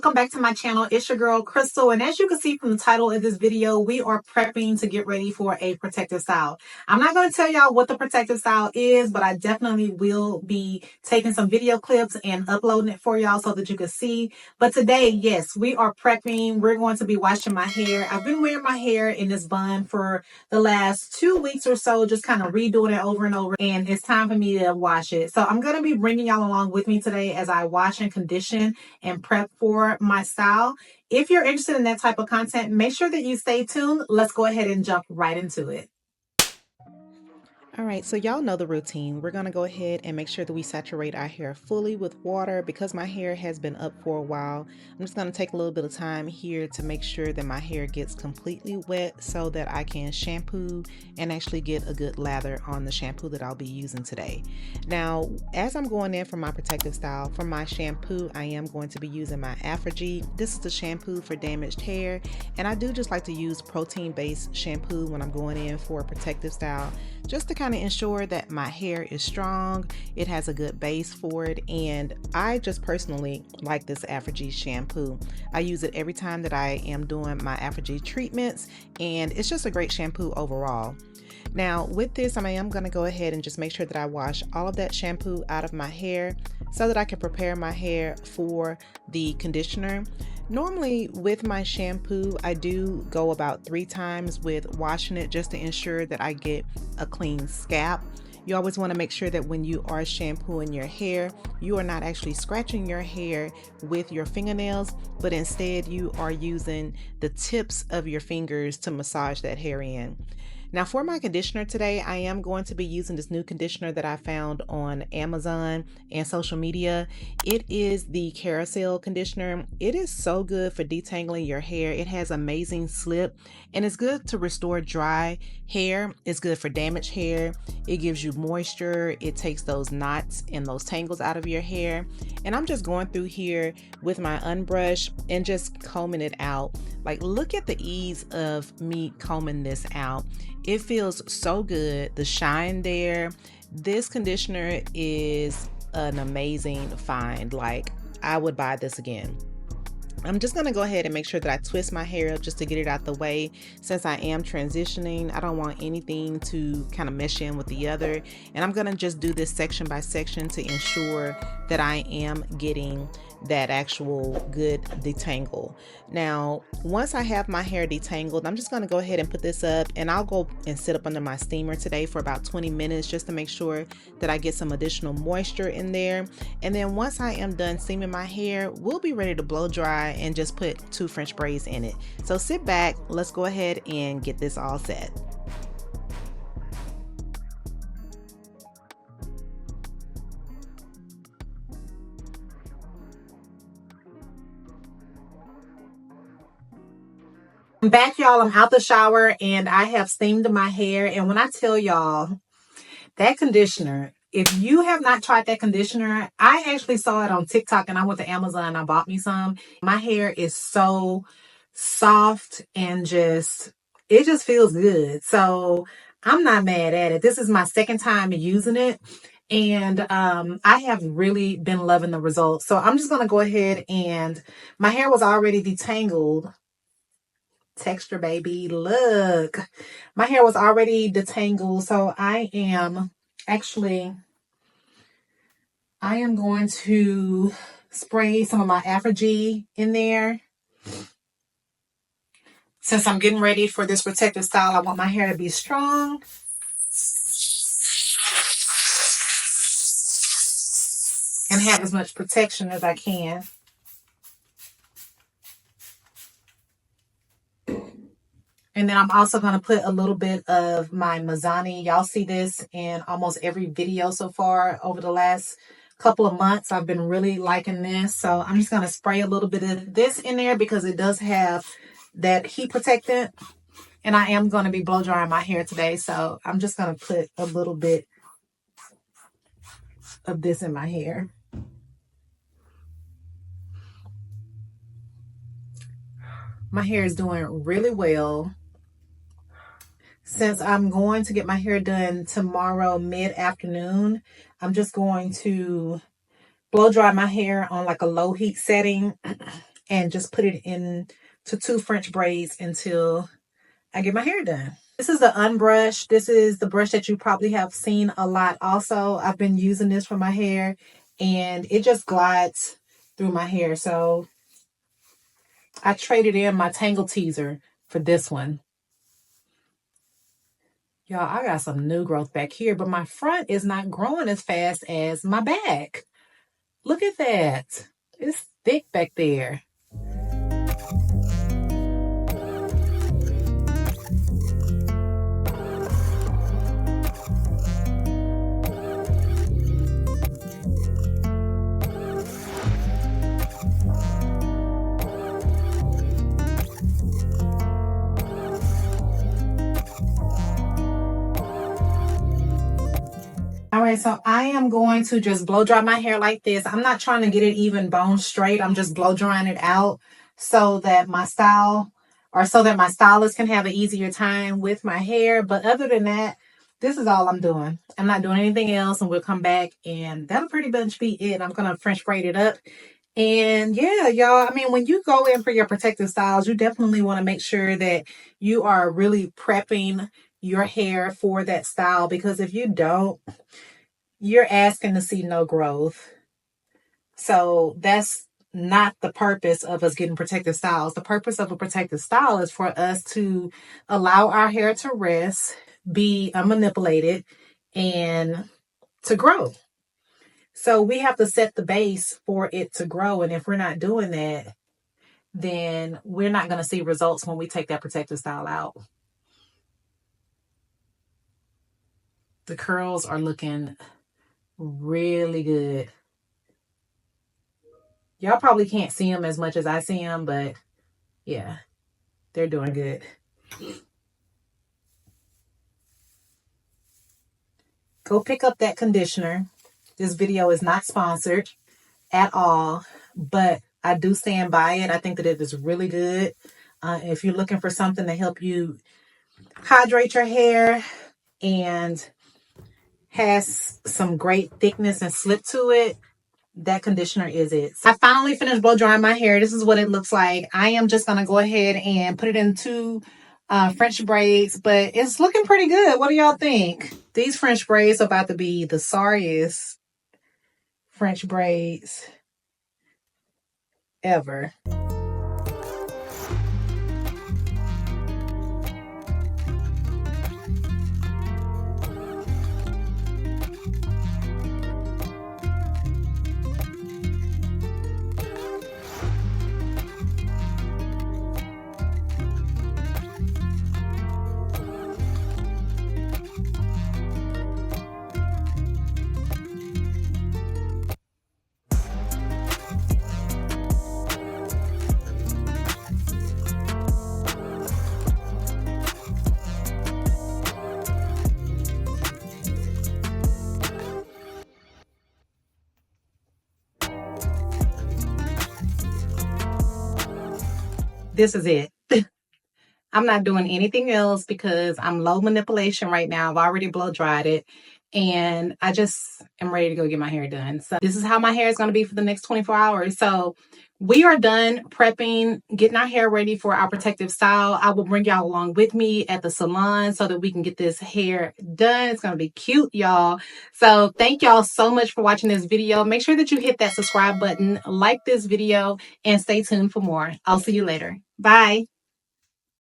welcome back to my channel. It's your girl Crystal, and as you can see from the title of this video, we are prepping to get ready for a protective style. I'm not going to tell y'all what the protective style is, but I definitely will be taking some video clips and uploading it for y'all so that you can see. But today, yes, we are prepping. We're going to be washing my hair. I've been wearing my hair in this bun for the last 2 weeks or so, just kind of redoing it over and over, and it's time for me to wash it. So I'm going to be bringing y'all along with me today as I wash and condition and prep for my style. If you're interested in that type of content, make sure that you stay tuned. Let's go ahead and jump right into it. All right, so y'all know the routine. We're gonna go ahead and make sure that we saturate our hair fully with water. Because my hair has been up for a while, I'm just gonna take a little bit of time here to make sure that my hair gets completely wet so that I can shampoo and actually get a good lather on the shampoo that I'll be using today. Now, as I'm going in for my protective style, for my shampoo, I am going to be using my Afro-G. This is the shampoo for damaged hair, and I do just like to use protein-based shampoo when I'm going in for a protective style, just to kind of ensure that my hair is strong, it has a good base for it, and I just personally like this Afro-G shampoo. I use it every time that I am doing my Afro-G treatments, and it's just a great shampoo overall. Now with this, I am going to go ahead and just make sure that I wash all of that shampoo out of my hair so that I can prepare my hair for the conditioner. Normally with my shampoo, I do go about 3 times with washing it just to ensure that I get a clean scalp. You always want to make sure that when you are shampooing your hair, you are not actually scratching your hair with your fingernails, but instead you are using the tips of your fingers to massage that hair in. Now for my conditioner today, I am going to be using this new conditioner that I found on Amazon and social media. It is the Carousel conditioner. It is so good for detangling your hair. It has amazing slip, and it's good to restore dry hair. It's good for damaged hair. It gives you moisture. It takes those knots and those tangles out of your hair. And I'm just going through here with my unbrush and just combing it out. Like, look at the ease of me combing this out. It feels so good. The shine there. This conditioner is an amazing find. Like, I would buy this again. I'm just going to go ahead and make sure that I twist my hair up just to get it out the way. Since I am transitioning, I don't want anything to kind of mesh in with the other. And I'm going to just do this section by section to ensure that I am getting that actual good detangle. Now, once I have my hair detangled, I'm just going to go ahead and put this up, and I'll go and sit up under my steamer today for about 20 minutes just to make sure that I get some additional moisture in there. And then once I am done steaming my hair, we'll be ready to blow dry and just put 2 French braids in it. So sit back, let's go ahead and get this all set. I'm back, y'all. I'm out the shower and I have steamed my hair. And when I tell y'all, that conditioner, if you have not tried that conditioner, I actually saw it on TikTok and I went to Amazon and I bought me some. My hair is so soft and it just feels good. So I'm not mad at it. This is my second time using it, and I have really been loving the results. So I'm just going to go ahead, and my hair was already detangled. Texture, baby, look, my hair was already detangled, so I am going to spray some of my Afro-G in there. Since I'm getting ready for this protective style, I want my hair to be strong. And have as much protection as I can. And then I'm also going to put a little bit of my Mizani. Y'all see this in almost every video so far over the last couple of months. I've been really liking this. So I'm just going to spray a little bit of this in there because it does have that heat protectant. And I am going to be blow drying my hair today. So I'm just going to put a little bit of this in my hair. My hair is doing really well. Since I'm going to get my hair done tomorrow mid-afternoon, I'm just going to blow dry my hair on like a low heat setting and just put it in to 2 French braids until I get my hair done. This is the unbrush. This is the brush that you probably have seen a lot also. I've been using this for my hair and it just glides through my hair. So I traded in my Tangle Teaser for this one. Y'all, I got some new growth back here, but my front is not growing as fast as my back. Look at that. It's thick back there. All right, so I am going to just blow dry my hair like this. I'm not trying to get it even bone straight. I'm just blow drying it out so that my stylist can have an easier time with my hair. But other than that, this is all I'm doing. I'm not doing anything else, and we'll come back and that'll pretty much be it. I'm gonna French braid it up. And yeah, y'all, I mean, when you go in for your protective styles, you definitely want to make sure that you are really prepping your hair for that style, because if you don't, you're asking to see no growth. So that's not the purpose of us getting protective styles. The purpose of a protective style is for us to allow our hair to rest, be unmanipulated, and to grow. So we have to set the base for it to grow. And if we're not doing that, then we're not going to see results when we take that protective style out. The curls are looking really good. Y'all probably can't see them as much as I see them, but yeah, they're doing good. Go pick up that conditioner. This video is not sponsored at all, but I do stand by it. I think that it is really good. If you're looking for something to help you hydrate your hair and has some great thickness and slip to it, that conditioner is it. I finally finished blow drying my hair. This is what it looks like. I am just going to go ahead and put it into French braids, but it's looking pretty good. What do y'all think? These French braids are about to be the sorriest French braids ever. This is it. I'm not doing anything else because I'm low manipulation right now. I've already blow dried it and I just am ready to go get my hair done. So this is how my hair is going to be for the next 24 hours. So we are done prepping, getting our hair ready for our protective style. I will bring y'all along with me at the salon so that we can get this hair done. It's going to be cute, y'all. So thank y'all so much for watching this video. Make sure that you hit that subscribe button, like this video, and stay tuned for more. I'll see you later. Bye.